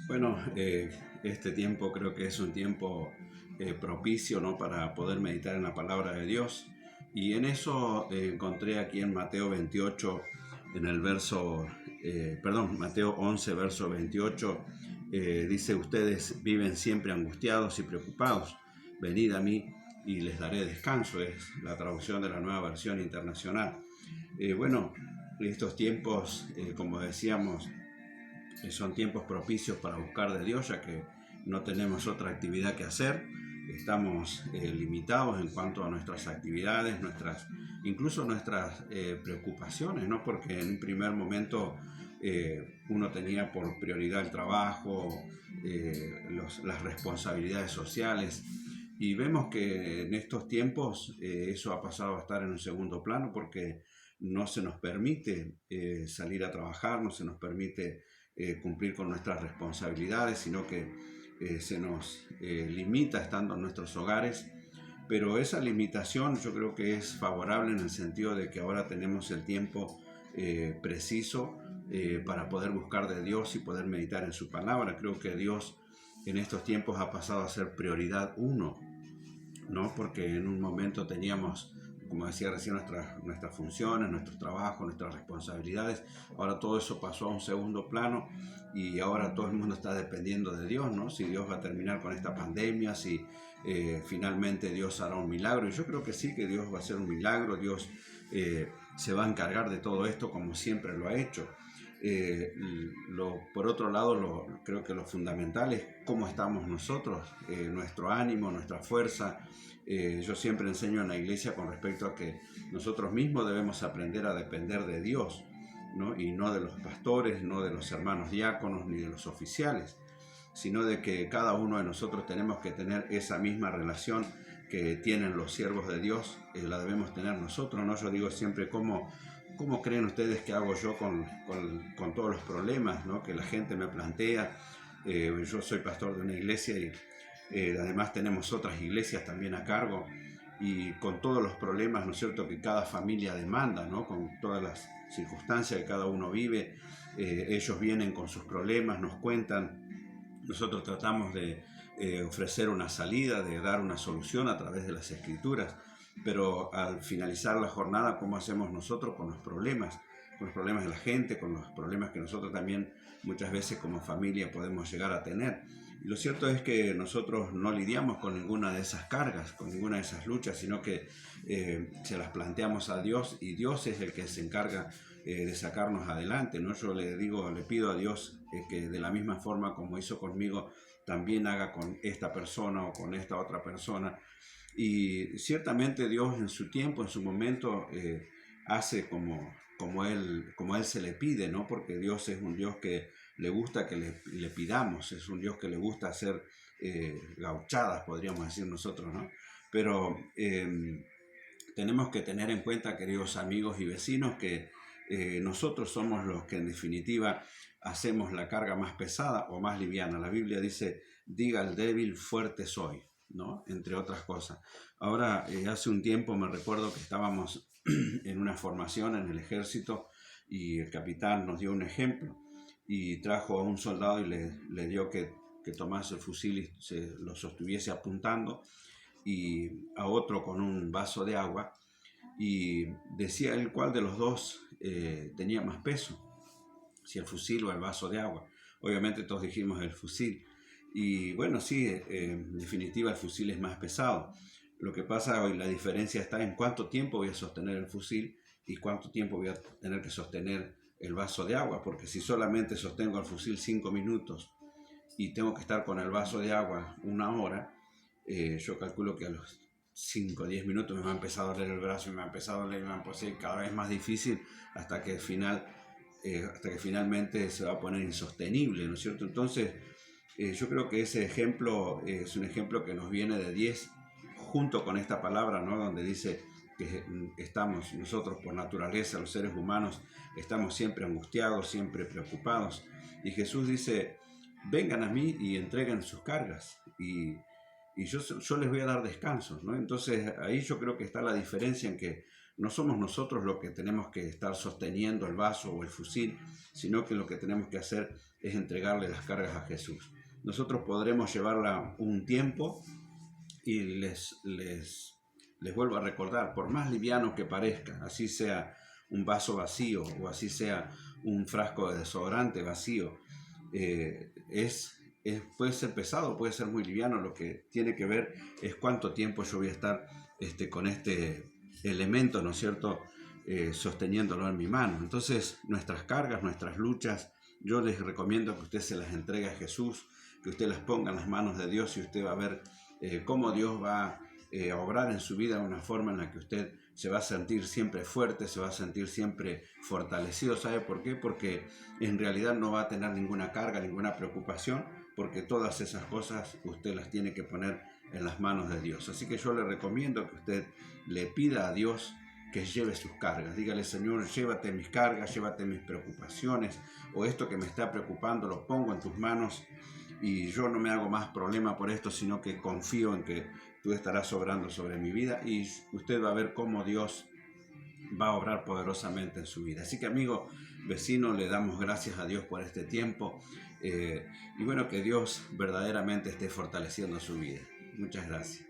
Bueno, este tiempo creo que es un tiempo propicio, ¿no? Para poder meditar en la palabra de Dios. Y en eso encontré aquí en Mateo 28, en el verso, Mateo 11, verso 28, dice: ustedes viven siempre angustiados y preocupados. Venid a mí y les daré descanso. Es la traducción de la Nueva Versión Internacional. Bueno, estos tiempos, como decíamos, son tiempos propicios para buscar de Dios, ya que no tenemos otra actividad que hacer. Estamos limitados en cuanto a nuestras actividades, incluso nuestras preocupaciones, ¿no? Porque en un primer momento uno tenía por prioridad el trabajo, las responsabilidades sociales, y vemos que en estos tiempos eso ha pasado a estar en un segundo plano porque no se nos permite salir a trabajar, no se nos permite cumplir con nuestras responsabilidades, sino que se nos limita estando en nuestros hogares. Pero esa limitación yo creo que es favorable en el sentido de que ahora tenemos el tiempo preciso para poder buscar de Dios y poder meditar en su palabra. Creo que Dios en estos tiempos ha pasado a ser prioridad uno, ¿no? Porque en un momento teníamos, como decía recién, nuestras funciones, nuestros trabajos, nuestras responsabilidades. Ahora todo eso pasó a un segundo plano y ahora todo el mundo está dependiendo de Dios, ¿no? Si Dios va a terminar con esta pandemia, si finalmente Dios hará un milagro. Y yo creo que sí, que Dios va a hacer un milagro. Dios se va a encargar de todo esto como siempre lo ha hecho. Por otro lado, creo que lo fundamental es cómo estamos nosotros, nuestro ánimo, nuestra fuerza. Yo siempre enseño en la iglesia con respecto a que nosotros mismos debemos aprender a depender de Dios, ¿no? Y no de los pastores, no de los hermanos diáconos, ni de los oficiales, sino de que cada uno de nosotros tenemos que tener esa misma relación que tienen los siervos de Dios, la debemos tener nosotros, ¿no? Yo digo siempre, ¿cómo creen ustedes que hago yo con todos los problemas, ¿no? Que la gente me plantea? Yo soy pastor de una iglesia y además tenemos otras iglesias también a cargo, y con todos los problemas, ¿no es cierto?, que cada familia demanda, ¿no? Con todas las circunstancias que cada uno vive, ellos vienen con sus problemas, nos cuentan. Nosotros tratamos de ofrecer una salida, de dar una solución a través de las escrituras, pero al finalizar la jornada, ¿cómo hacemos nosotros con los problemas? Con los problemas de la gente, con los problemas que nosotros también muchas veces como familia podemos llegar a tener. Y lo cierto es que nosotros no lidiamos con ninguna de esas cargas, con ninguna de esas luchas, sino que se las planteamos a Dios, y Dios es el que se encarga de sacarnos adelante, ¿no? Yo le pido a Dios que de la misma forma como hizo conmigo, también haga con esta persona o con esta otra persona. Y ciertamente Dios en su tiempo, en su momento, hace como él se le pide, ¿no? Porque Dios es un Dios que le gusta que le pidamos, es un Dios que le gusta hacer gauchadas, podríamos decir nosotros, ¿no? Pero tenemos que tener en cuenta, queridos amigos y vecinos, que nosotros somos los que en definitiva hacemos la carga más pesada o más liviana. La Biblia dice: diga al débil, fuerte soy, ¿no? Entre otras cosas. Ahora, hace un tiempo me recuerdo que estábamos en una formación en el ejército, y el capitán nos dio un ejemplo y trajo a un soldado y le dio que tomase el fusil y lo sostuviese apuntando, y a otro con un vaso de agua, y decía él cuál de los dos tenía más peso, si el fusil o el vaso de agua. Obviamente todos dijimos el fusil. Y bueno, sí, en definitiva el fusil es más pesado. Lo que pasa hoy, la diferencia está en cuánto tiempo voy a sostener el fusil y cuánto tiempo voy a tener que sostener el vaso de agua, porque si solamente sostengo el fusil 5 minutos y tengo que estar con el vaso de agua 1 hora, yo calculo que a los 5 o 10 minutos me va a empezar a doler el brazo, y me va a empezar a doler, me va a empezar cada vez más difícil, hasta que finalmente se va a poner insostenible, ¿no es cierto? Entonces, yo creo que ese ejemplo es un ejemplo que nos viene de 10, junto con esta palabra, ¿no? Donde dice que estamos nosotros por naturaleza, los seres humanos, estamos siempre angustiados, siempre preocupados. Y Jesús dice: vengan a mí y entreguen sus cargas, y yo les voy a dar descanso, ¿no? Entonces ahí yo creo que está la diferencia en que no somos nosotros los que tenemos que estar sosteniendo el vaso o el fusil, sino que lo que tenemos que hacer es entregarle las cargas a Jesús. Nosotros podremos llevarla un tiempo y les vuelvo a recordar, por más liviano que parezca, así sea un vaso vacío o así sea un frasco de desodorante vacío, puede ser pesado, puede ser muy liviano. Lo que tiene que ver es cuánto tiempo yo voy a estar con este elemento, ¿no es cierto?, sosteniéndolo en mi mano. Entonces, nuestras cargas, nuestras luchas, yo les recomiendo que usted se las entregue a Jesús, que usted las ponga en las manos de Dios, y usted va a ver cómo Dios va a obrar en su vida de una forma en la que usted se va a sentir siempre fuerte, se va a sentir siempre fortalecido. ¿Sabe por qué? Porque en realidad no va a tener ninguna carga, ninguna preocupación, porque todas esas cosas usted las tiene que poner en las manos de Dios. Así que yo le recomiendo que usted le pida a Dios que lleve sus cargas. Dígale: Señor, llévate mis cargas, llévate mis preocupaciones, o esto que me está preocupando lo pongo en tus manos, y yo no me hago más problema por esto, sino que confío en que tú estarás obrando sobre mi vida, y usted va a ver cómo Dios va a obrar poderosamente en su vida. Así que, amigo, vecino, le damos gracias a Dios por este tiempo, y bueno, que Dios verdaderamente esté fortaleciendo su vida. Muchas gracias.